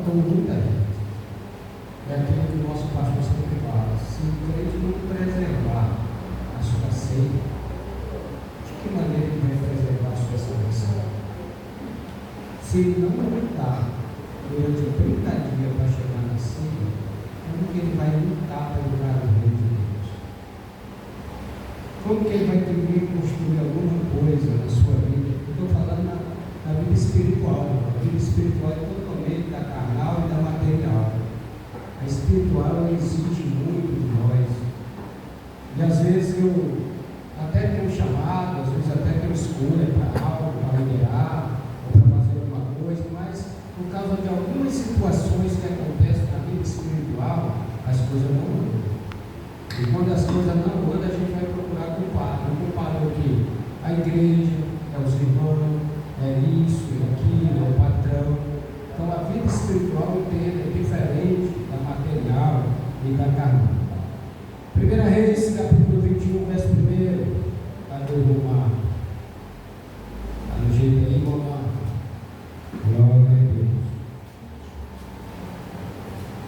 matou muita gente. É aquilo que o nosso pastor sempre fala: se o crente não preservar a sua ceia, de que maneira ele vai preservar a sua salvação? Se ele não lutar durante 30 dias para chegar na ceia, como que ele vai lutar para entrar no reino de Deus? Como que ele vai ter que construir alguma coisa na sua vida? Eu estou falando na vida espiritual. A vida espiritual é totalmente da carnal e da material. A espiritual exige muito de nós. E às vezes eu até tenho chamado, às vezes até tenho escolha para algo, para liderar, ou para fazer alguma coisa, mas por causa de algumas situações que acontecem na vida espiritual, as coisas não andam. E quando as coisas não andam, a gente vai procurar culpado. O culpado é o quê? A igreja, é os irmãos, é isso, é aquilo, é o patrão. Então a vida espiritual é diferente da material e da carne. 1 Reis, capítulo 21, verso 1. Cadê o Romar? Está no jeito aí, Romar? Glória a Deus.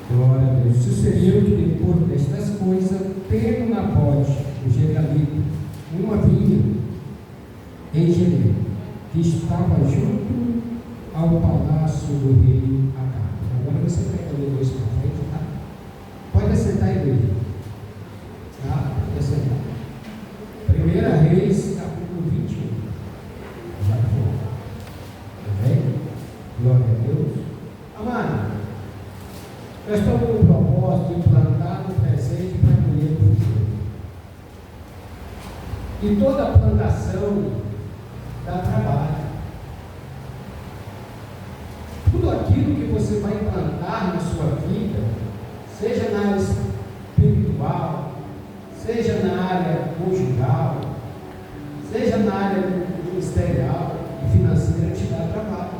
Glória a Deus. Sucedeu que depois destas coisas, tendo Nabote, o Jezreelita, uma vinha em Jericó, que estava junto ao palácio do rei Acabe. Agora você pega o dois para frente, tá? Pode assentar, igreja. Tá? Pode assentar. 1 Reis, capítulo 21. Já foi. Amém? Glória a Deus. Amado, nós estamos com o propósito de plantar no presente para colher no futuro. E toda plantação dá trabalho. Tudo aquilo que você vai plantar na sua vida, seja na área espiritual, seja na área conjugal, seja na área ministerial e financeira, te dá trabalho.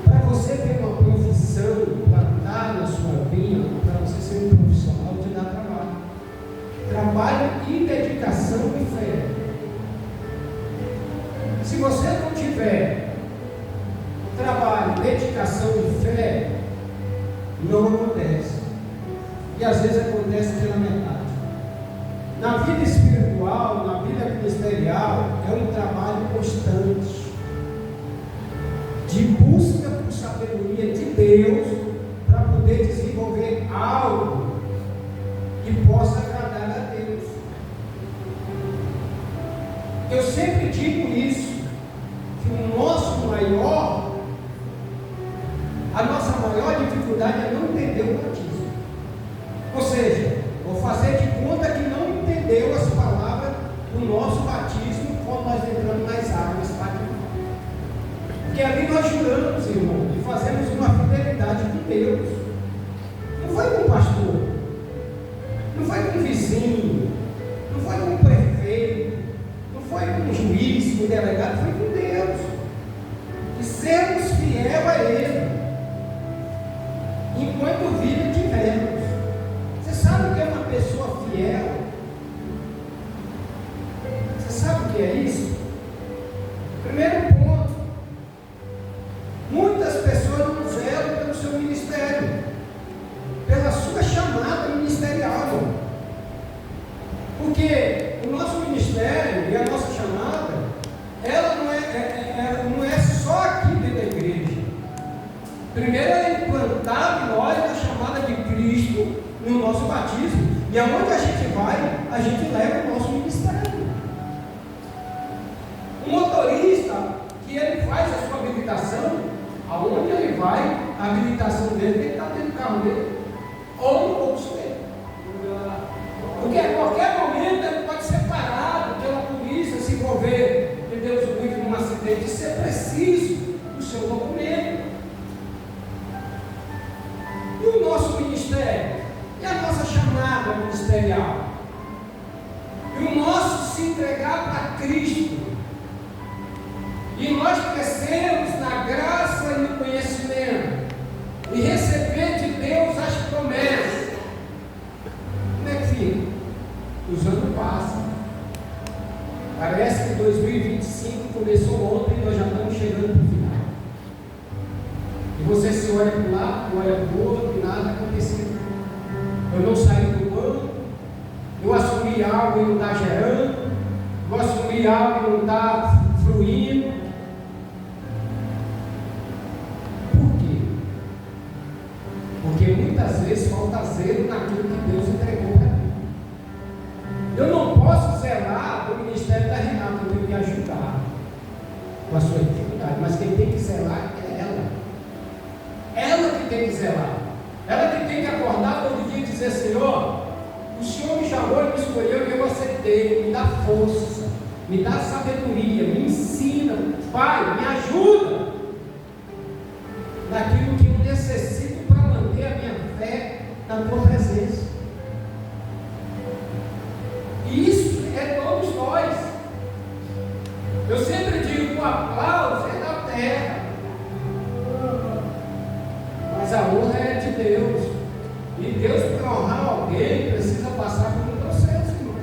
Para você ter uma profissão, plantar na sua vida, para você ser um profissional, te dá trabalho. Trabalho e dedicação e fé. Se você não tiver trabalho, dedicação e fé, não acontece. E às vezes acontece pela metade. Na vida espiritual, na vida ministerial, é um trabalho constante de busca por sabedoria de Deus para poder desenvolver algo que possa agradar a Deus. Eu sempre digo isso, que a nossa maior dificuldade é não entender o batismo. Ou seja, vou fazer de conta que não entendeu as palavras do nosso batismo quando nós entramos nas águas batismais. Porque ali nós juramos, irmão, e fazemos uma fidelidade com Deus. Não foi com o pastor, não foi com o vizinho, não foi com o prefeito, não foi com o juiz, com o delegado, foi com Deus. E sermos fiel a Ele enquanto vida tivermos. Você sabe o que é uma pessoa fiel? Você sabe o que é isso? Primeiro ponto: muitas pessoas não zelam pelo seu ministério, pela sua chamada ministerial. Porque o nosso ministério e a nossa chamada, ela não é só aqui dentro da igreja. Primeiro é implantar em nós a chamada de Cristo no nosso batismo. E aonde a gente vai, a gente leva o nosso ministério. O motorista, que ele faz a sua habilitação, aonde ele vai, a habilitação dele tem que estar dentro do carro dele, ou no bolso dele. Porque a qualquer momento ele pode ser parado pela polícia, se envolver, que Deus o livre, num acidente, e ser preciso do seu documento. E o nosso ministério? E a nossa chamada ministerial? E o nosso se entregar para Cristo? E nós crescemos na graça e no conhecimento, e receber de Deus as promessas. Como é que fica? Os anos passam. Parece que 2025 começou ontem e nós já estamos chegando para o final. E você se olha para um lado, olha para o outro, e nada aconteceu. Eu não saí do banco, eu assumi algo e não está gerando, eu assumi algo e não está fluindo. Por quê? Porque muitas vezes falta zelo naquilo que Deus entregou para mim. Eu não posso zelar do ministério da Renata, eu tenho que ajudar com a sua dificuldade, mas quem tem que zelar é ela. Ela que tem que zelar. Ela que tem que acordar todo dia e dizer: Senhor, o Senhor me chamou e me escolheu e eu aceitei. Me dá força, me dá sabedoria, me ensina. Pai, me ajuda naquilo que eu necessito para manter a minha fé na tua presença. E isso é todos nós. Eu sempre digo que o aplauso é da terra, mas a honra é de Deus. E Deus, para honrar alguém, precisa passar por um processo, irmão.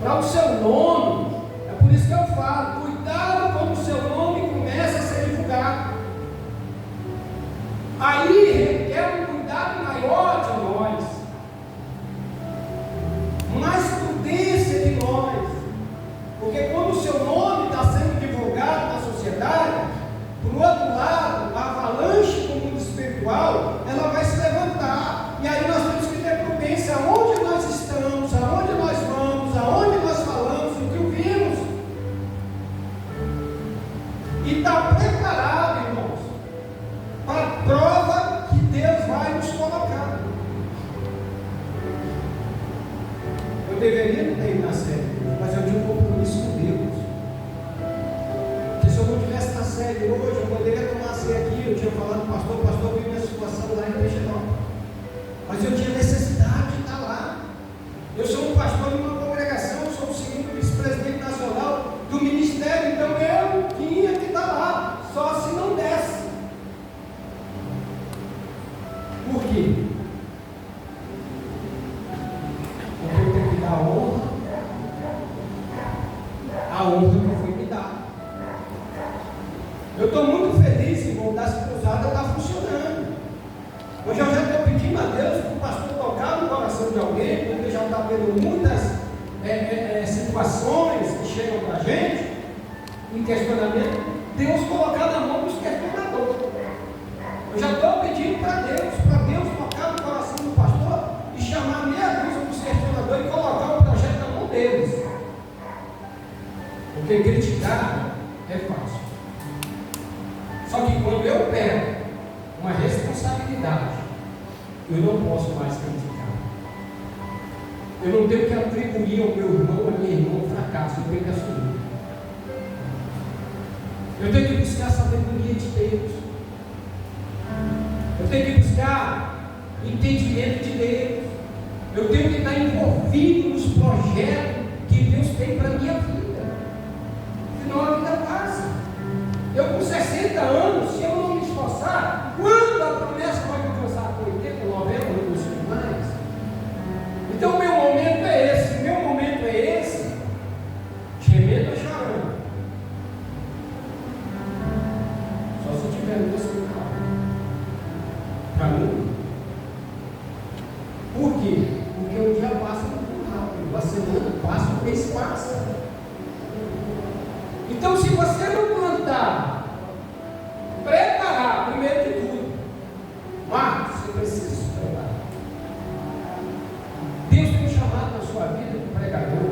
Para o seu nome, é por isso que eu falo: cuidado quando o seu nome começa a ser divulgado. Aí requer um cuidado maior de nós, mais prudência de nós, porque quando o seu nome está sendo divulgado na sociedade, por outro lado, a avalanche do mundo espiritual, ela vai se levantar, e aí nós temos que ter prudência aonde nós estamos, aonde nós vamos, aonde nós falamos, o que ouvimos, e estar preparado, irmãos, para a prova que Deus vai nos colocar. Eu deveria não ter ido na série, mas eu tinha um compromisso com Deus. Porque se eu não estivesse na série hoje, eu poderia tomar a ceia aqui. Eu tinha falado para o pastor viu minha situação lá em Peixinópolis. Mas eu tinha necessidade de estar lá. Eu sou um pastor de uma congregação, sou o segundo vice-presidente nacional do ministério, então eu tinha que estar lá, só se não desse. Por quê? Porque eu tenho que dar a honra que foi me dada. Eu estou muito feliz, irmão, das cruzadas está funcionando. Hoje eu já estou pedindo a Deus para o pastor tocar no coração de alguém, porque já está vendo muitas situações que chegam para a gente em questionamento. Deus colocar na mão dos questionadores. Eu já estou pedindo para Deus tocar no coração do pastor e chamar meia dúzia dos questionadores e colocar o projeto na mão deles. Porque criticar é fácil. Só que quando eu pego uma responsabilidade, eu não posso mais criticar. Eu não tenho que atribuir ao meu irmão, à minha irmã, um fracasso. Eu tenho que assumir. Eu tenho que buscar a sabedoria de Deus. Eu tenho que buscar entendimento de Deus. Eu tenho que estar envolvido nos projetos que Deus tem para a minha vida. Senão a vida passa. Eu com 60 anos, se eu não me esforçar, quando a promessa vai me alcançar com 80, 90, eu não consigo mais. Então meu momento é esse, gemendo ou chorando. Só se eu tiver no hospital. Para mim. Por quê? Porque o dia passa muito rápido, a semana passa, o mês passa. Então, se você não plantar, preparar, primeiro de tudo, Marcos, você precisa se preparar. Deus tem chamado na sua vida de pregador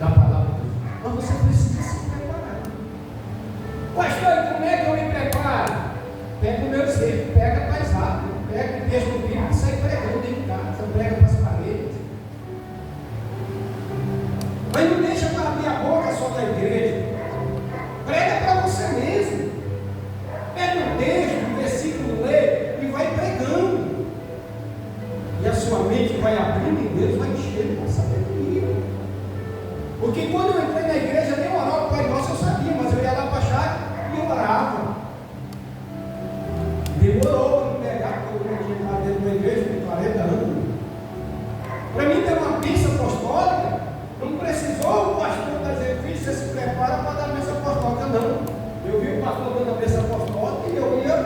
da palavra de Deus, mas você precisa se preparar. Pastor, como é que eu me preparo? Pega o meu exemplo, pega mais rápido, pega o texto bíblico e sai pregando dentro de casa, prega para as paredes. Mas não deixa para abrir a boca só da igreja. Prega para você mesmo. Pega um texto, um versículo, lê e vai pregando. E a sua mente vai abrindo e Deus vai enchendo com sabedoria. Porque quando eu entrei na igreja, nem orar o Pai Nosso eu sabia, mas eu ia lá para a chácara e orava. Demorou para me pegar, porque eu tinha entrado dentro da igreja com 40 anos. Para mim ter uma bênção apostólica, não precisou o pastor dizer: filho, você se prepara para dar a bênção apostólica, não. Eu vi o pastor dando a bênção apostólica e eu ia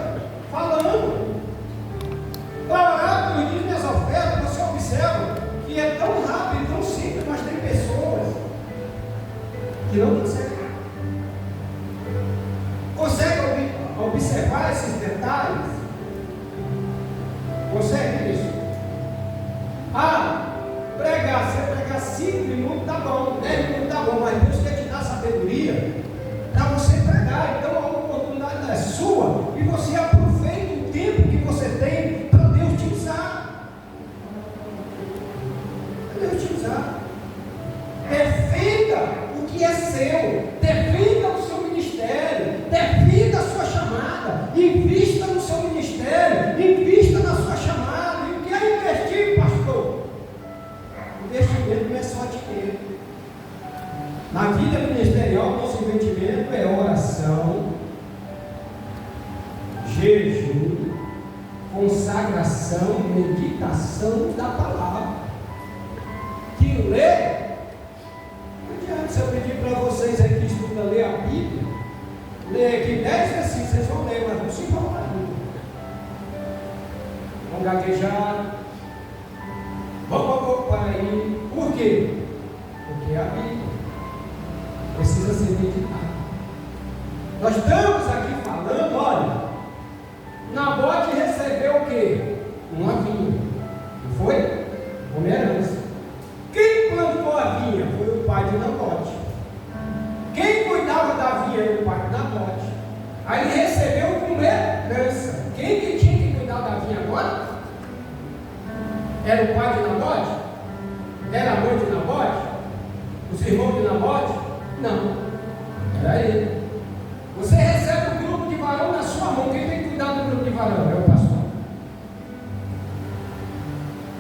e você aproveita o tempo que você tem para Deus te usar. Para Deus te usar. Defenda o que é seu, defenda o seu ministério, defenda a sua chamada, invista no seu ministério, invista na sua chamada. E o que é investir, pastor? Investimento não é só dinheiro. Na vida ministerial, nosso investimento é oração, jejum, consagração, meditação da palavra. Que lê. Não adianta se eu pedir para vocês aqui estudar, ler a Bíblia, ler aqui 10 versículos, vocês vão ler, mas não se importar. Vão gaguejar, vão para aí. Por quê? Porque a Bíblia precisa ser meditada. Nós estamos aqui falando, olha, Nabote recebeu o quê? Uma vinha, não foi? Uma herança. Quem plantou a vinha foi o pai de Nabote. Quem cuidava da vinha era o pai de Nabote. Aí ele recebeu como herança. Quem que tinha que cuidar da vinha agora? Era o pai de Nabote? Era a mãe de Nabote? Os irmãos de Nabote? Não, era ele. Você recebe um grupo de varão na sua mão. Quem tem que cuidar do grupo de varão? É o pastor?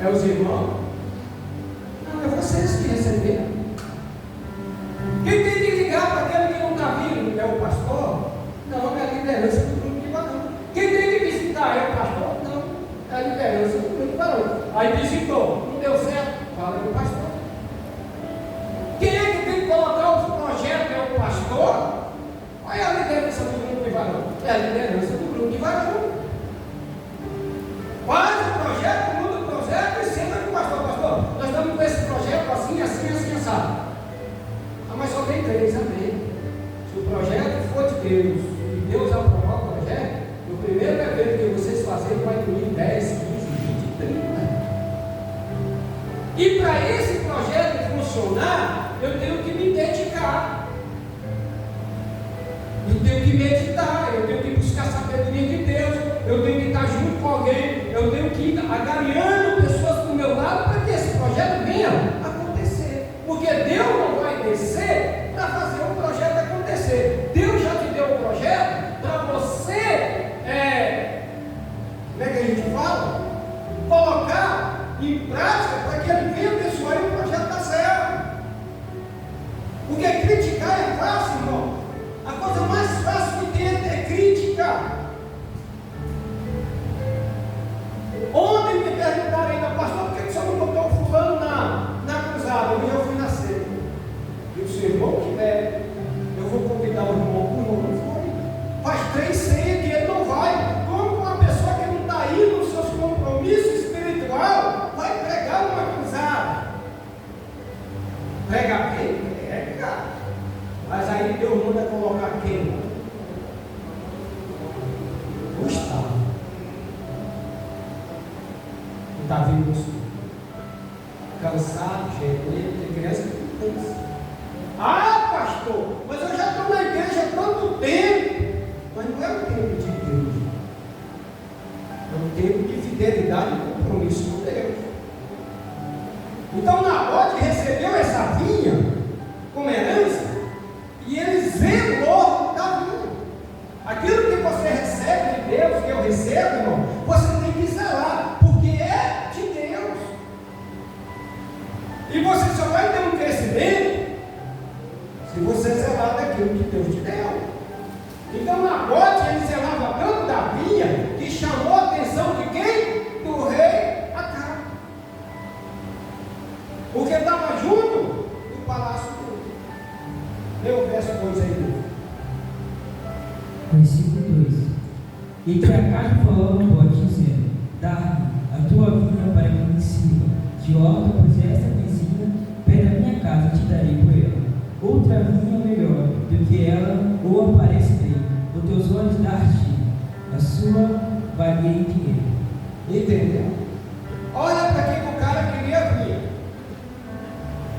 É os irmãos? Não, é vocês que receberam. Quem tem que ligar para aquele que não está vindo? É o pastor? Não, é a liderança do grupo de varão. Quem tem que visitar? É o pastor? Não, é a liderança do grupo de varão. Aí visitou, não deu certo? Fala com o pastor. Quem é que tem que colocar os projetos? É o pastor? Qual é a liderança do grupo de varão? É a liderança do grupo de varão. Faz o projeto, muda o projeto e senta com o pastor. Pastor, nós estamos com esse projeto assim, assim, assim, assado. Ah, mas só tem 3, amém. Se o projeto for de Deus e Deus aprovar o projeto, no primeiro evento que vocês fazerem vai dormir 10, 15, 20, 30. E para esse projeto funcionar, eu tenho que me dedicar. Eu tenho que meditar, eu tenho que buscar a sabedoria de Deus, eu tenho que estar junto com alguém, eu tenho que ir agariando pessoas do meu lado para que esse projeto venha acontecer. Porque Deus não vai descer para fazer o projeto acontecer. Deus já te deu o projeto para você, como é que a gente fala? Colocar em prática para que ele venha abençoar e o projeto dar certo. Porque criticar é fácil, irmão. A coisa mais fácil que tem é criticar. Ontem me perguntaram ainda, pastor, por que o senhor não botou o fulano na cruzada? Eu já fui nascer. E o seu irmão que deve, eu vou convidar o irmão, não foi. Faz 3 ceias que ele não vai. Como uma pessoa que não está indo nos seus compromissos espirituais vai pregar numa cruzada? Pregar quem? Pregar. Mas aí Deus manda colocar quem? Gustavo. Não está vindo no estudo. Cansado, cheio, tem criança que não tem isso. Ah, pastor, mas eu já estou na igreja há tanto tempo. Mas não é o tempo de Deus. É o tempo de fidelidade e compromisso com Deus. Então Nabote recebeu essa vinha como herança e ele zelou da vinha. Aquilo que você recebe de Deus, que eu recebo, irmão, você tem que zelar, porque é de Deus. E você só vai ter um crescimento se você zelar daquilo que Deus te deu. Então Nabote, ele zelava tanto da vinha que chamou a atenção de quem? Do rei Acabe. Porque estava junto do palácio dele. Lê o verso 2 aí. Versículo 2. E que Acabe falou a Nabote, dizendo: dá-me a tua vinha para que me sirva de horta, pois esta vizinha perto da minha casa te darei por ela. Outra vinha melhor do que ela, ou aparecerei, os teus olhos dar-te a sua valia em dinheiro. Entendeu? Olha para quem o cara queria vir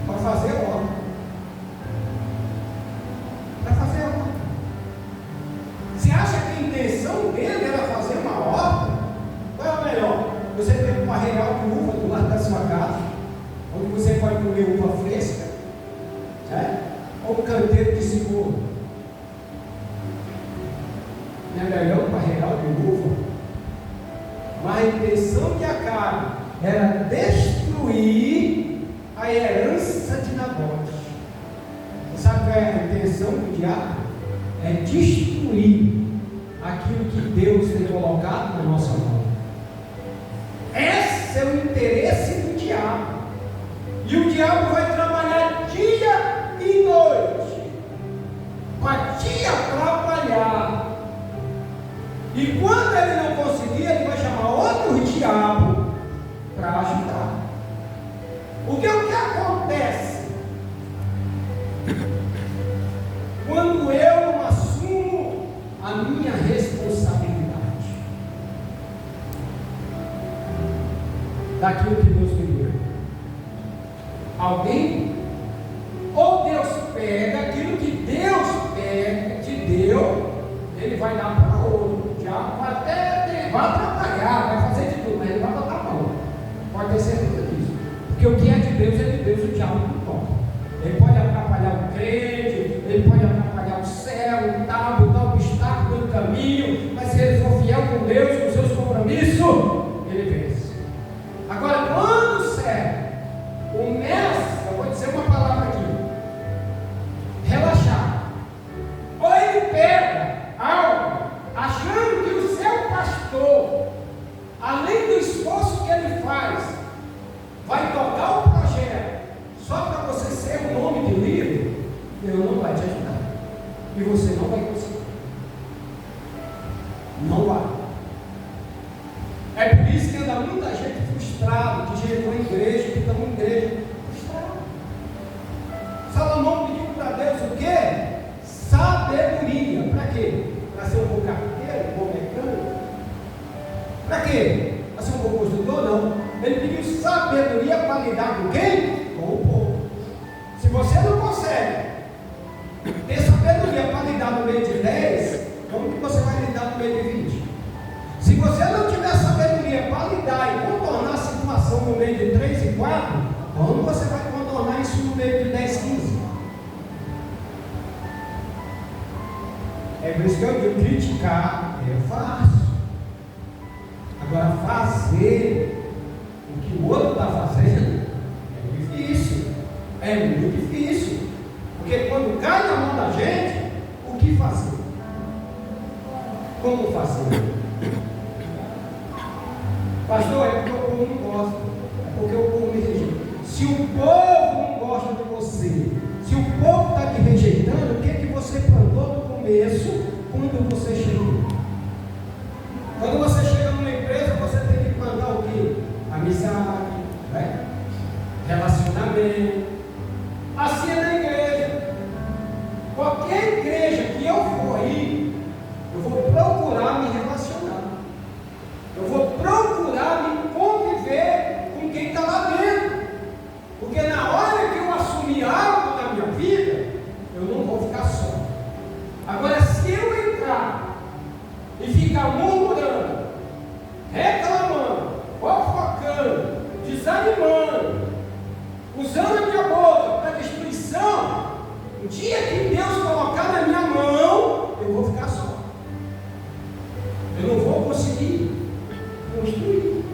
para fazer obra. Para fazer obra. Você acha que a intenção dele ele disse: "Senhor, não é melhor para real de uva?" Mas a intenção de Acabe era destruir a herança de Nabote. Você sabe qual é a intenção do diabo? É destruir aquilo que Deus tem colocado na nossa mão. Esse é o interesse do diabo. E o diabo vai trabalhar dia e noite para te atrapalhar. E quando ele não conseguir, ele vai chamar outro diabo para ajudar. O que acontece quando eu não assumo a minha responsabilidade daquilo que Deus me deu? Alguém, ou Deus pega aquilo que Deus te deu, ele vai dar para outro. O diabo vai atrapalhar, vai fazer de tudo, mas ele vai botar a mão. Pode ter certeza disso. Porque o que é de Deus, o diabo não toca. Ele pode atrapalhar o crente, ele pode atrapalhar o céu, o tal, botar obstáculo no caminho, mas se ele for fiel com Deus, com seus compromissos, ele vence. Agora, quando o servo, o mestre, eu vou dizer uma palavra aqui, relaxar, ou ele pega algo, achando que o seu pastor, além do esforço que ele faz, vai tocar o projeto só para você ser o nome de líder, Deus não vai te ajudar. E você não vai conseguir. Não vai. É por isso que anda muita gente frustrada, que chegou à igreja, que estão em igreja frustrada. Salomão pediu para Deus o quê? Sabedoria. Para quê? Para ser um bom carteiro, um bom mecânico? Para quê? Para ser um bom construtor? Não. Ele pediu sabedoria para lidar com quem? Com o povo. Se você não consegue ter sabedoria para lidar no meio de 10, como que você vai lidar no meio de 20? Se você não tiver sabedoria para lidar e contornar a situação no meio de 3 e 4, como você vai contornar isso no meio de 10, 15? É por isso que eu digo, criticar é fácil. Agora fazer o que o outro está fazendo é difícil. É muito difícil. Porque quando cai na mão da gente, o que fazer? Como fazer? Pastor, é porque o povo não gosta. É porque o povo me rejeita. Se o povo não gosta de você, se o povo está te rejeitando, o que você plantou no começo, quando você chegou? Quando você chega numa empresa, você tem que plantar o quê? Amizade, né? Relacionamento. Assim é na igreja. Qualquer igreja que eu for aí, eu vou procurar me relacionar. Eu vou procurar me conviver com quem está lá dentro. Porque na hora que eu assumir algo na minha vida, eu não vou ficar só. Agora, se eu entrar e ficar murmurando, reclamando, fofocando, desanimando, usando a minha boca para destruição, o dia que Deus colocar na minha mão, eu vou ficar só. Eu não vou conseguir construir.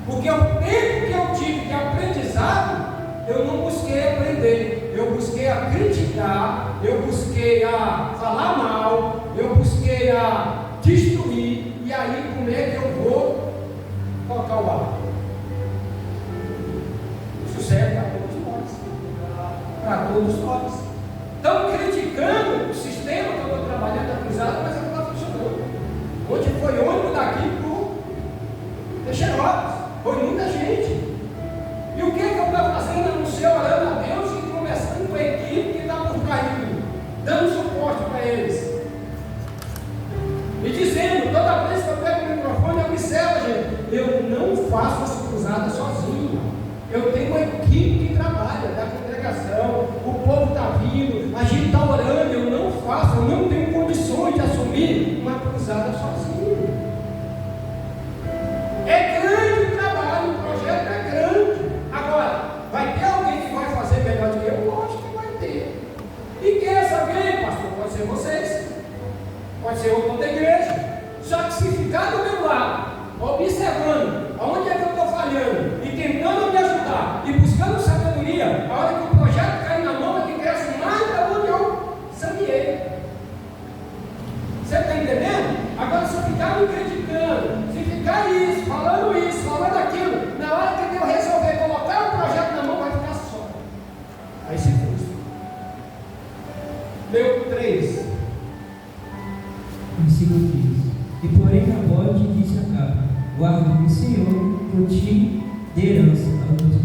Porque o tempo que eu tive de aprendizado, eu não busquei aprender, eu busquei a criticar, eu busquei a falar mal, eu busquei a destruir, e aí como é que eu vou tocar o ar? Isso serve para todos nós. Para todos nós. Estão criticando o sistema que eu estou trabalhando, está cruzado, mas não está funcionando. Ontem foi ônibus daqui para o Teixeirópolis, foi muita gente. E o que eu estou fazendo? A não ser orando a Deus e conversando com a equipe que está por trás de mim, dando suporte para eles. E dizendo, toda vez que eu pego o microfone, eu observo, gente, eu não faço essa cruzada sozinho. Eu tenho uma equipe que trabalha, da congregação, o povo está vindo, a gente está orando, eu não faço, eu não tenho condições de assumir uma cruzada sozinho. É grande o trabalho, o projeto é grande. Agora, vai ter alguém que vai fazer melhor do que eu? Lógico que vai ter. E quem é essa ficar me criticando, se ficar isso, falando aquilo, na hora que eu resolver colocar o projeto na mão, vai ficar só. Aí se frustra. Deu 3. Versículo 15. E porém Nabote disse a Acabe: guarda-me, Senhor, que eu te dê herança ao teu filho.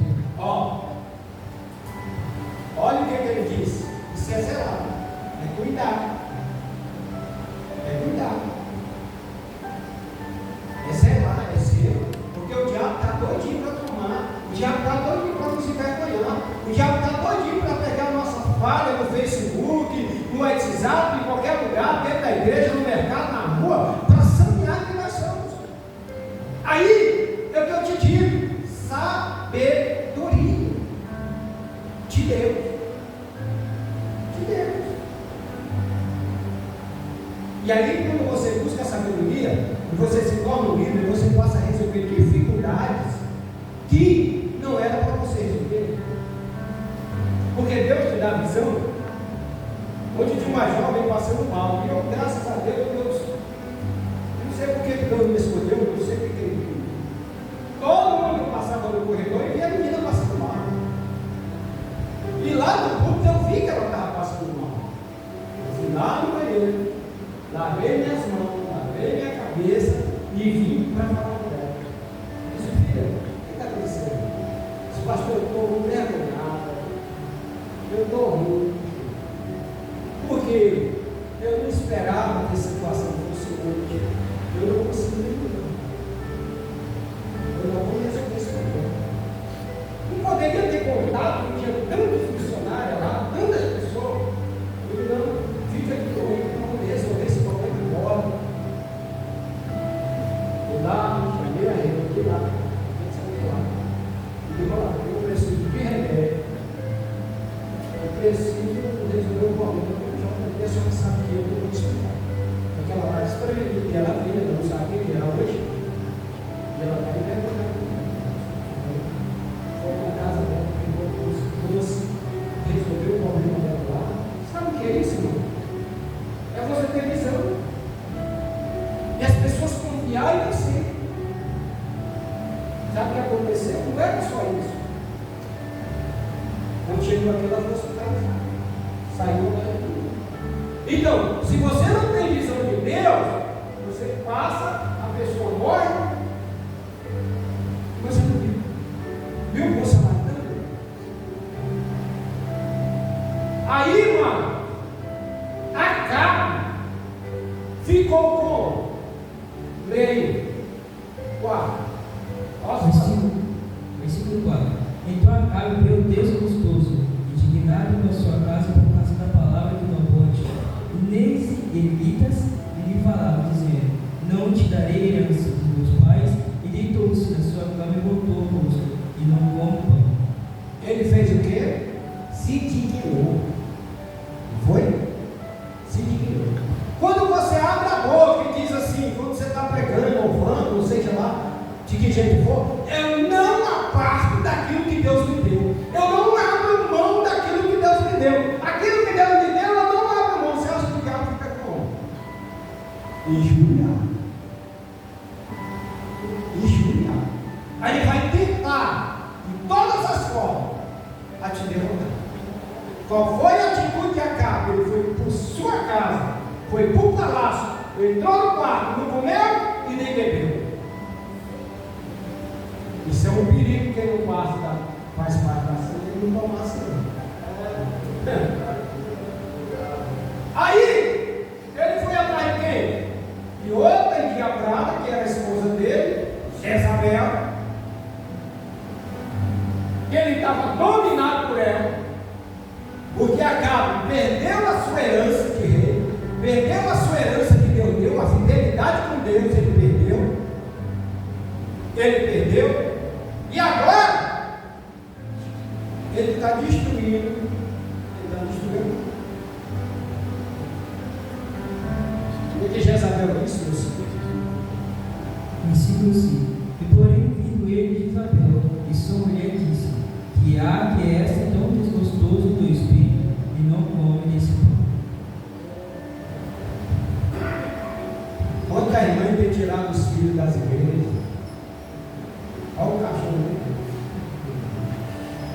Olha o que ele disse. Isso é zelar, é cuidar. É cuidar. É zelar, é ser. Porque o diabo está doidinho para tomar. O diabo está doidinho para nos envergonhar. O diabo está doidinho para pegar a nossa falha no Facebook, no WhatsApp, em qualquer lugar, dentro da igreja, no mercado, na rua, para sanear quem nós somos. Aí, é o que eu te digo: sabedoria de Deus. De Deus. E aí, quando você busca a sabedoria, e você se torna um líder, você passa a resolver dificuldades que não era para você resolver. Porque Deus te dá a visão. Hoje tinha uma jovem passando mal, e eu, graças a Deus, não sei por que Deus me escolheu, não sei por que Ele viu. Todo mundo passava no corredor e via a menina passando mal. E lá no púlpito eu vi que ela estava passando mal. Eu fui lá no banheiro, lavei minhas mãos, lavei minha cabeça e vim para falar com ela. Eu disse: filha, o que está acontecendo? Disse: pastor, eu estou envergonhada, eu estou ruim. Porque eu não esperava que a situação fosse hoje. Eu não consegui resolver. Eu não vou resolver esse problema. Não poderia ter contado que tinha tantos funcionários lá, tantas pessoas. Eu não, fica aqui comigo, não vou resolver esse problema agora. E lá, chamei a rede, aqui lá, e eu preciso de remédio. Eu preciso resolver o problema. A pessoa não sabe que eu não vou explicar. Porque ela está espremendo, e ela vira, ela não sabe quem é hoje. E ela está envergonhada. Foi na casa dela, pegou doce, resolveu o problema dela lá. Sabe o que é isso, irmão? É você ter visão. E as pessoas confiarem em você. Sabe o que aconteceu? Não era só isso. Quando chegou aqui, ela foi hospitalizada. Saiu da. Então, se você não tem visão de Deus, você passa, a pessoa morre, você não viu. Viu o moço matando? Aí, mano, Acabe ficou com Leia 4. Versículo 4. Então Acabe veio desgostoso, indignado com a sua casa por causa da palavra de Nabote. Neles Elitas lhe falavam, dizendo: não te darei herança dos meus pais. E deitou-se na sua cama e voltou o rosto, e não come pão. Ele fez o quê? Se dignou. Foi? Se dignou. Quando você abre a boca e diz assim, quando você está pregando, louvando, ou seja lá, de que jeito for, eu não aparto daquilo que Deus me deu. Eu não abro mão daquilo que Deus me deu. Aquilo que Deus me deu, eu não abro mão. Você acha que o diabo fica como? Injuriado. Injuriado. Aí ele vai tentar, de todas as formas, a te derrotar. Qual foi a atitude de Acabe? Ele foi por sua casa, foi para o palácio, entrou no quarto, não comeu e nem bebeu. Isso é um perigo que ele não faz parte da cena, ele não toma a cena. Aí, ele foi atrás de quem? De outra endiabrada, que era a esposa dele, Jezabel. Ele estava dominado por ela, porque Acabe perdeu a sua herança de rei, perdeu a sua herança que Deus deu, a fidelidade com Deus ele perdeu, e agora ele está destruindo, o que Jezabel disse, meu Senhor? Versículo 5. E porém, vindo ele de Isabel, e sua mulher disse: que há que esta é tão desgostoso do espírito, e não come desse pão. Conta aí. mãe tem tirado os filhos das igrejas. Olha o cachorro aí.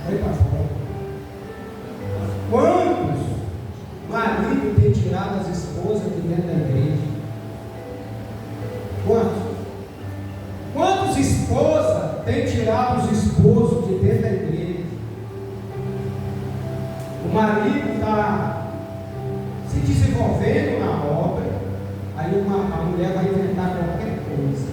Vai para fora. Quantos maridos têm tirado as esposas de dentro da igreja? Quantos? Quantas esposas têm tirado os esposos de dentro da igreja? O marido está se desenvolvendo na obra, aí a mulher vai inventar qualquer coisa.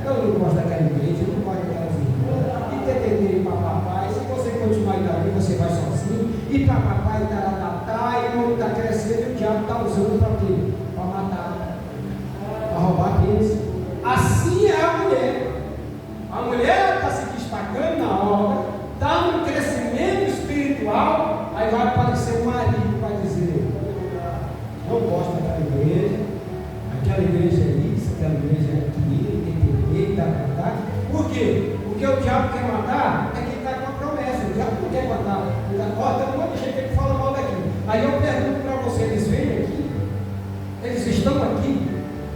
Eu não gosto daquela igreja, eu não gosto daquelas irmãs. E TTT para papai, se você continuar indo ali, você vai sozinho. E para papai, e quando está crescendo, o diabo está usando para quê? Para matar, para roubar a bênção. Assim é a mulher. A mulher está se destacando na obra, está no crescimento espiritual, aí vai aparecer o marido que vai dizer: não gosto daquela igreja, aquela igreja é isso, aquela igreja é aquilo, TTT, tá. Por quê? Porque o diabo quer matar é quem está com a promessa. O diabo não quer matar. Tem um monte de gente que fala mal daqui. Aí eu pergunto para você: eles vêm aqui? Eles estão aqui?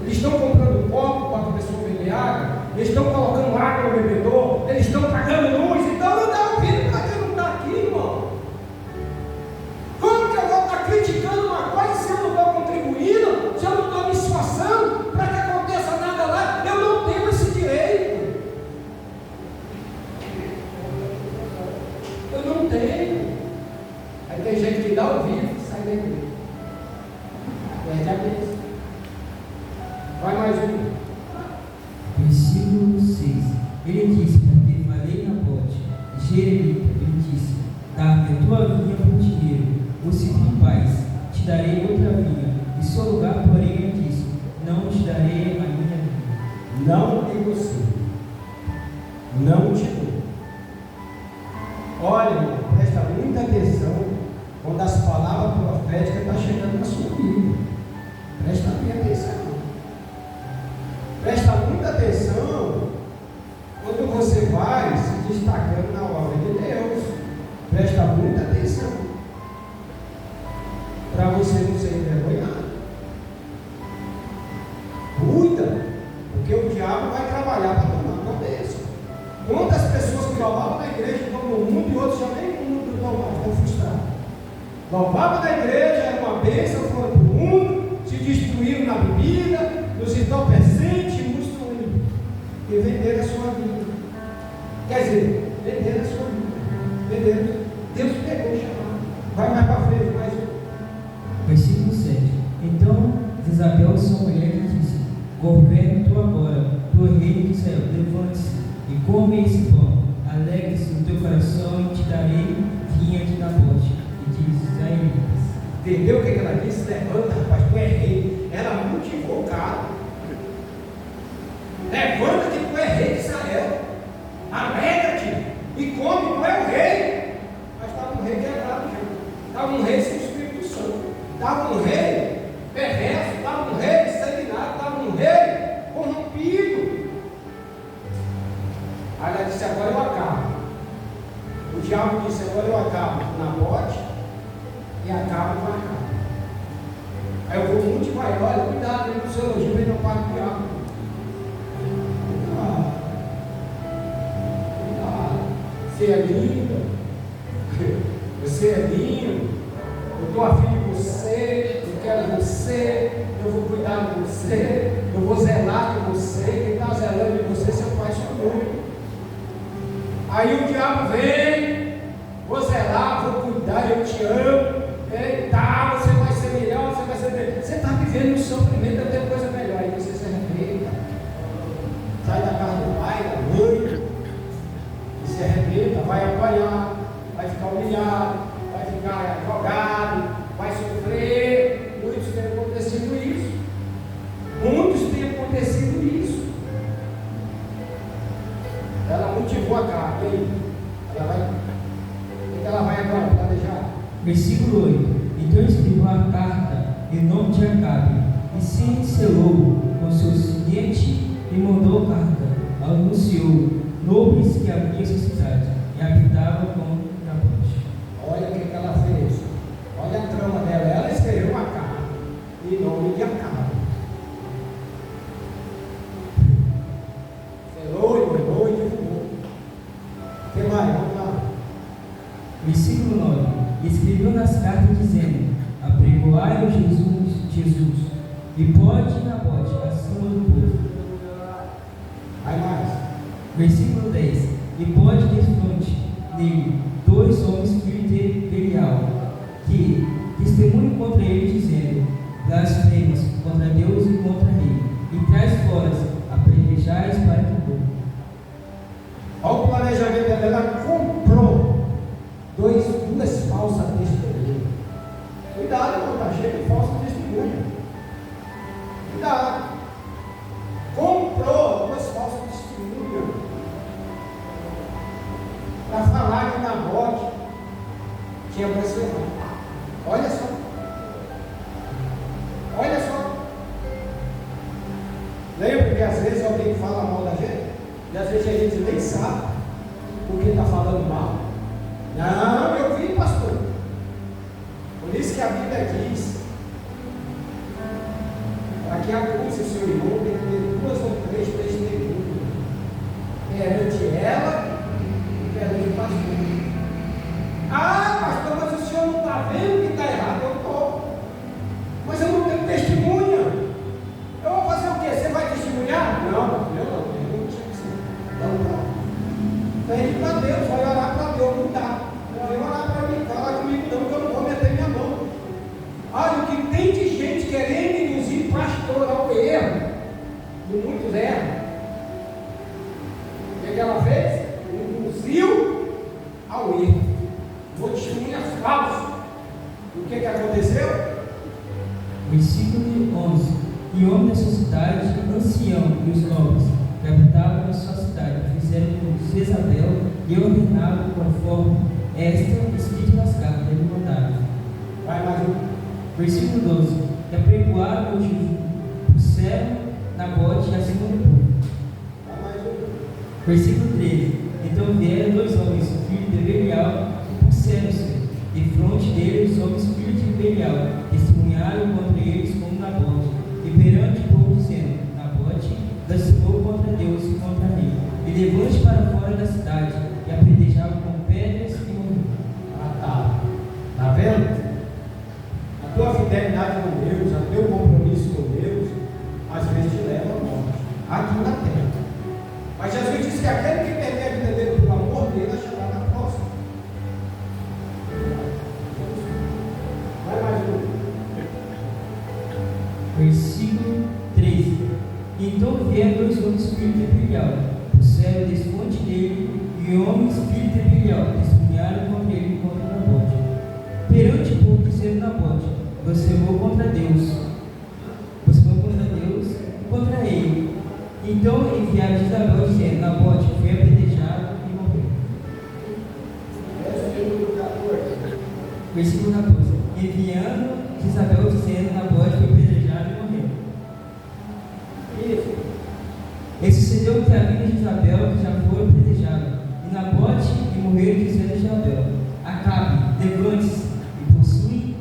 Eles estão comprando copo para a pessoa beber água? Eles estão colocando água no bebedor? Eles estão pagando luz? Então não dá ouvido para quem não está aqui, irmão. Como que eu vou estar criticando uma coisa se eu não estou contribuindo? Se eu não estou me esforçando para que aconteça nada lá? Eu não tenho esse direito. Eu não tenho. Aí tem gente que dá ouvido e sai da igreja. Perde a bênção. Vai mais um. Versículo 6. Ele disse: porque falei na bote, Jeremias, ele disse: dá-me a tua vinha por dinheiro, ou se tem paz, te darei outra vinha. Em seu lugar, porém, ele disse: não te darei a minha vinha. Não negocio. Não te dou. Olha, irmão, presta muita atenção quando as palavras proféticas estão chegando na sua vida. Presta bem atenção. Presta muita atenção quando você vai se destacando na obra de Deus. Presta muita atenção para você não ser envergonhado. Cuida, porque o diabo vai trabalhar para tomar uma bênção. Quantas pessoas que louvavam na igreja estão no mundo e outros já nem no mundo louvavam, estão frustrados. Louvavam na igreja, era uma bênção, foram para o mundo, se destruíram na bebida, nos entorpecentes, muitos estão indo e venderam a sua vida. Quer dizer, venderam a sua vida. Venderam. Deus pegou o chamado. Vai mais para frente, mais um. Versículo 7. Então Isabel, sua mulher, lhe disse: governa tu agora, tu rei de Israel, levante-se e come esse pão, alegre-se no teu coração e te darei vinha de Nabote. E diz a Elias. Entendeu o que ela disse? Levanta, rapaz, tu é rei. Era muito invocado. Levanta que tu é rei de Israel. Alegra-te e come, tu é o rei. Mas estava um rei quebrado, gente. Estava um rei sem Espírito Santo. Estava um rei perverso. Estava um rei sanguinário. Estava um rei corrompido. Aí ela disse: agora eu acabo. O diabo disse: agora eu acabo na bote e acabo com a acabo. Aí eu vou muito e vai: olha, cuidado aí com o seu elogio, ele não paga o diabo. Você é linda, você é lindo, eu estou afim de você, eu quero você, eu vou cuidar de você, eu vou zelar de você, quem está zelando de você é seu pai e sua mãe. Aí o diabo vem: vou zelar, vou cuidar, eu te amo, tá, você vai ser melhor, você vai ser melhor. Você está vivendo um sofrimento, eu tenho coisa melhor, aí você se arrependa, sai da casa do pai, da mãe, se arrependa, vai apanhar, vai ficar humilhado, vai ficar jogado, vai sofrer. Muitos têm acontecido isso. Muitos têm acontecido isso. Ela motivou a carta, e aí? O que ela vai agora planejar? Versículo 8. Então escreveu a carta em nome de Acabe, e se selou com seu sinete e mandou carta. Anunciou nobres que havia sua cidade e habitava com Nabote. Olha o que ela fez. Olha a trama dela. Ela escreveu uma carta em nome de Acabe. Versículo 9. Escreveu nas cartas dizendo: apregoai-o Jesus, e pode Nabote acima do povo. Vai mais. Versículo 10. E pode defronte nele 2 homens filhos de Belial, que testemunham contra ele, dizendo: blasfemas contra Deus e contra ele, e traz fora apedrejais para que morra. Olha o planejamento dela. Ela comprou duas falsas testemunhas. Cuidado, irmão, está cheio de falsas testemunhas. Cuidado. Comprou 2 falsas testemunhas para falar que Nabote tinha blasfemado. Olha só. Olha só. Lembra que às vezes alguém fala mal da gente? E às vezes a gente nem sabe o que está falando mal. Não, eu vi, pastor. Por isso que a Bíblia diz: para que acuse o seu irmão, tem que ter 2 ou 3 testemunhas perante ela e perante o pastor. Ah, pastor, mas o senhor não está vendo que está errado? Eu estou. Mas eu não tenho testemunha. Eu vou fazer o quê? Você vai testemunhar? Não, eu não tinha que ser. Então, pede para Deus, vai orar para Deus, não dá. Não vai orar para mim, fala comigo não, que eu não vou meter minha mão. Olha, o que tem de gente querendo induzir pastor ao erro, e muitos erram. O que ela fez? Induziu ao erro. Vou testemunhar falso. O que aconteceu? Versículo 11. E o homem da sua cidade, ancião e os nobres, que habitavam na sua cidade, fizeram com Jezabel e ordenaram conforme esta escrita nas cartas que mandaram. Vai mais um. Versículo 12. Que apregoaram o jugo, puseram Nabote acima do povo. Vai mais um. Versículo 13. Então vieram 2 homens, filhos de Belial, e puseram-se de fronte dele os homens filhos de Belial, testemunharam contra eles como Nabote, e perante o povo dizendo: Nabote blasfemou contra Deus e contra ele, e levou-se para fora da cidade, e apedrejava com pedras e morreu. Tá vendo? A tua fidelidade com Deus, o teu compromisso com Deus, às vezes te leva à morte, aqui na terra. Mas Jesus disse que aquele que perder a vida dele pelo amor dele, vai chegar na próxima. Vai mais um. Versículo 13. Então vieram 2 homens filhos de Belial, puseram desfonte dele, e homens filhos de Belial testemunharam contra ele e contra Nabote. Perante o povo dizendo: Nabote blasfemou contra Deus, e contra ele. Então enviaram Jezabel dizendo: Nabote foi apedrejado e morreu. Versículo 14. Enviando Jezabel dizendo: Nabote foi apedrejado e morreu. Isso. E sucedeu que a vida de Jezabel já foi apedrejada, e Nabote e morreram dizendo a Jezabel: Acabe, levante-se e possui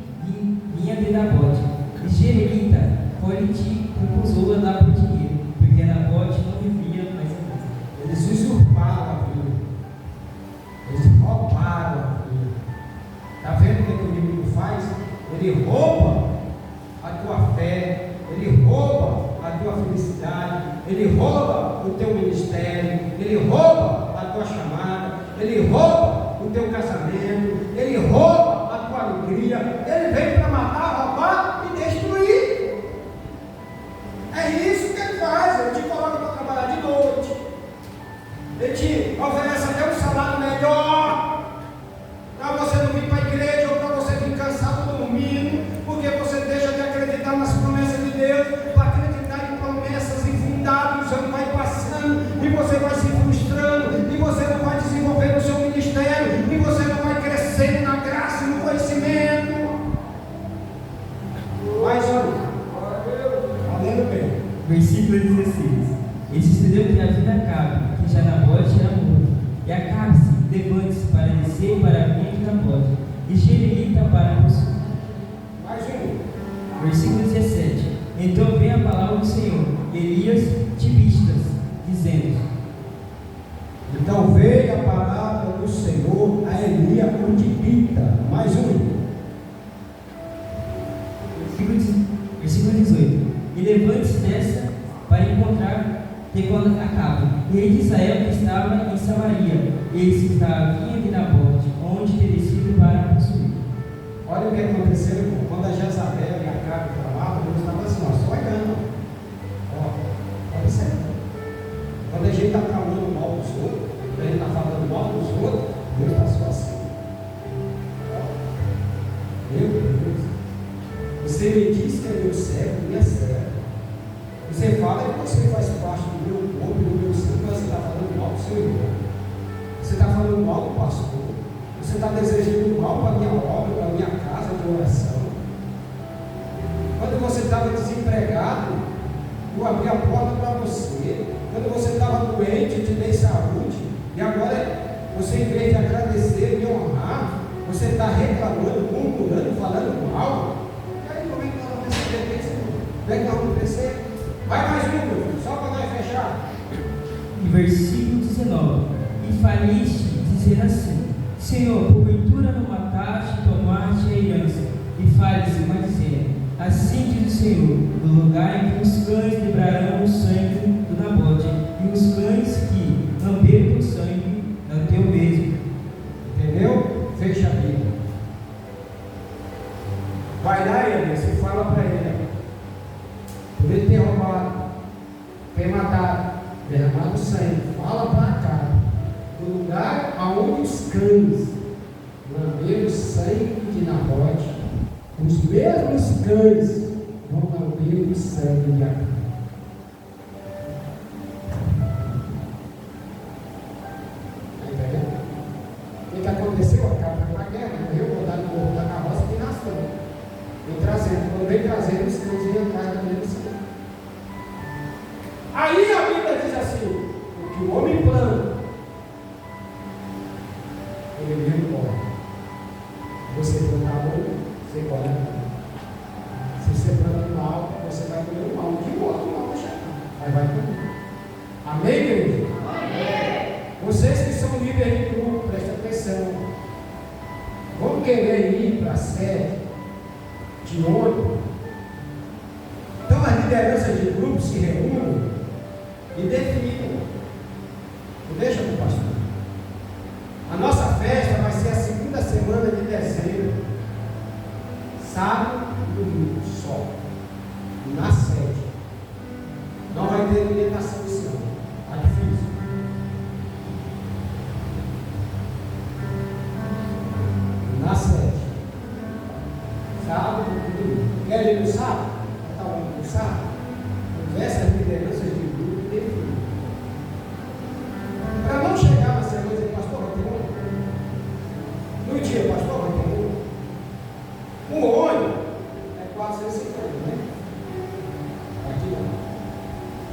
vinha de Nabote. E Jerelita foi-lhe recusou a dar por dinheiro, porque Nabote não vivia mais em casa. Eles usurparam a vida. Eles roubaram a vida. Está vendo o que o inimigo faz? Ele rouba a tua fé, ele rouba a tua felicidade, ele rouba o teu ministério, ele rouba a tua chamada, ele rouba o teu casamento, ele rouba a tua alegria. Ele vem para matar, roubar e destruir. É isso que ele faz. Ele te coloca para trabalhar de noite, ele te oferece até um salário melhor para você não vir para a igreja, ou para você vir cansado no domingo, porque você deixa de acreditar nas promessas de Deus, para acreditar em promessas infundadas. O ano vai passando e você vai se frustrando, e você não vai desenvolver o seu ministério, e você não vai crescer na graça e no conhecimento. Mas olha, valendo bem. Versículo 16. E sucedeu que a vida acabe, que já Nabote era morto. E Acabe-se, levante-se para descer para a vinha de Nabote, e Jerelita para possuir. Mais um. Versículo 17. Então veio a palavra do Senhor, Elias Tibistas, dizendo: Então veio a palavra do Senhor a Elias o tibita. Mais um. Versículo 18. E levante-se dessa para encontrar Acabe, rei de Israel, que estava em Samaria. Esse que vinha de Nabote, onde teria descido para possuir. Olha o que aconteceu, irmão. Quando a Jezabel e Acabe falavam, Deus estava assim, ó, só olhando. Olha isso aí. Quando a gente está falando mal dos outros, quando a gente está falando mal dos outros, Deus está só assim. Meu Deus. Você me diz que é meu servo, minha serva. Você fala que você faz parte do meu corpo, do meu sangue, mas você está falando mal do seu irmão. Você está falando mal do pastor. Você está desejando mal para a minha obra, para a minha casa de oração. Quando você estava desempregado, eu abri a porta para você. Quando você estava doente, eu te dei saúde. E agora, você, em vez de agradecer, me honrar, você está reclamando, murmurando, falando mal. E aí, como é que nós vamos receber isso, irmão? Como é que nós vamos crescer? Vai mais um, meu filho, só para nós fechar. E versículo 19. E faliste dizer assim: Senhor, porventura não mataste, tomaste a herança. E fale-se, mas dizendo: assim diz o Senhor, no lugar em que os cães livrarão o sangue do Nabote, e os cães que lamberam o sangue é o teu mesmo. Entendeu? Fecha a Bíblia. Vai lá, Elias, e fala para ele: por ele ter roubado, ter matado, derramado sangue, fala para cá, do lugar aonde os cães lamberam o sangue de Nabote, os mesmos cães vão lamber o sangue de Acabe. Está entendendo? O que aconteceu? Acabe foi uma guerra, morreu, botaram no corpo da carroça e nasceu. Vem trazendo, quando vem trazendo, os cães vêm atrás da mesma sangue. Aí a Bíblia diz assim: o que o homem planta, ele mesmo colhe. Você planta bom, você colhe bom. Se você planta mal, você vai colher o mal. Um dia o outro mal vai chegar, mas vai colher. Amém, igreja? Amém. Vocês que são líderes de grupo, prestem atenção. Vão querer ir para a sede de ônibus. Então as lideranças de grupo se reúnem e definem. Não deixa para o pastor. A nossa festa vai ser a segunda semana de dezembro, sábado e domingo, só, na sede. Não vai ter orientação esse ano, está difícil. Na sede, sábado e domingo. Quer ir no sábado? Está onde no sábado? Essas lideranças de grupo definem. Para não chegar na semana e dizer: pastor, vai ter um. No dia, pastor, vai ter um. Um ônibus é 450, né? Aqui não.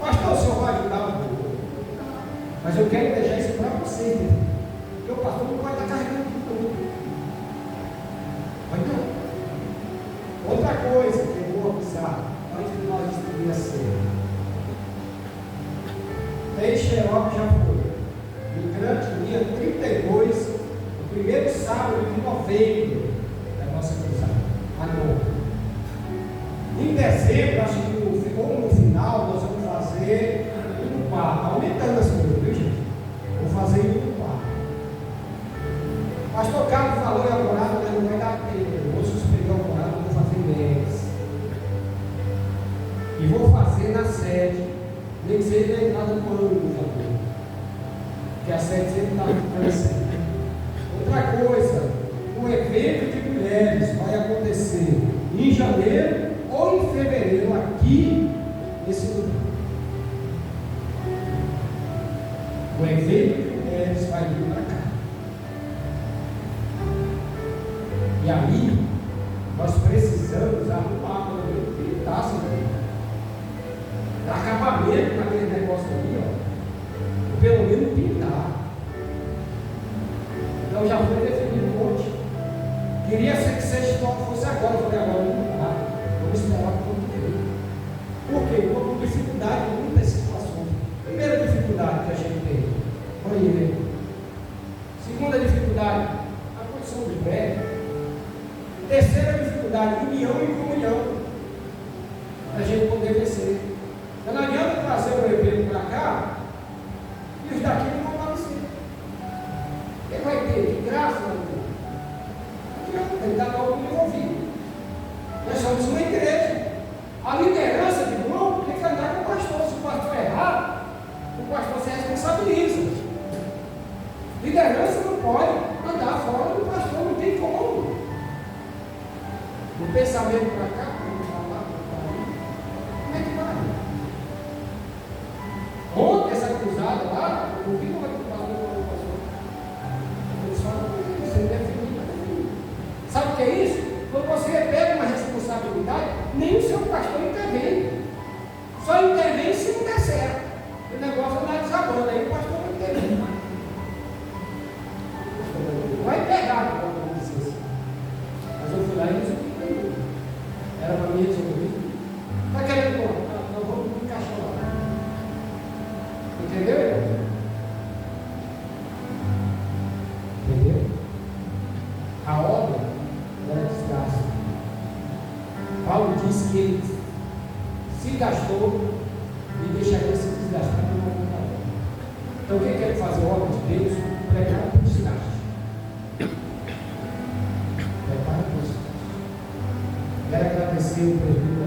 Pastor, o senhor vai ajudar o povo. Mas eu quero deixar isso para você, né? Porque o pastor não pode estar carregando tudo. Mas não. Outra coisa que eu vou avisar antes de nós distribuir a ceia. Tem xerox já foi. No dia 32, o primeiro sábado de novembro da nossa cruzada. Em dezembro, acho que ficou no final, nós vamos fazer um quarto. Aumentando as coisas, viu, gente? Vou fazer um quarto. Pastor Carlos falou em alvorada, mas não vai dar tempo. Eu vou suspender a alvorada, vou fazer meses. E vou fazer na sede, nem que seja na entrada do ônibus também. Porque a sede sempre está crescendo. Outra coisa, o evento de mulheres vai acontecer em janeiro ou em fevereiro, aqui nesse lugar. O evento de mulheres vai vir para cá. E aí, nós precisamos arrumar, pintar, dar acabamento para aquele negócio ali, ó. Ou pelo menos pintar. Então já foi definido hoje. Queria ser que sexta fosse agora, eu falei: agora não dá. Vamos esperar por muito tempo. Por quê? Por dificuldade em muitas situações. Primeira dificuldade que a gente tem foi somos uma igreja. A liderança de grupo tem que andar com o pastor. Se o pastor errar, o pastor se responsabiliza. Liderança não pode andar fora do pastor, não tem como. O pensamento para cá, para lá, para ali. Como é que vai? Ontem essa cruzada lá, eu vi como é que o pastor. Eles falam, você definiu, sabe o que é isso? Quando você pega uma responsabilidade, nem o seu pastor intervém. Só intervém se não der certo. O negócio está desabando, aí o pastor não intervém. Vai pegar, vamos dizer assim. Mas eu fui lá e resolvi. Era para mim resolver. Está querendo cortar? Não, vamos encaixar lá. Entendeu? Entendeu? A obra era desgaste. Paulo disse que ele se gastou e deixaria se desgastar por uma outra obra. Então, quem quer fazer obra de Deus, prepara para o desgaste. Prepara para o desgaste. Quero agradecer o presbítero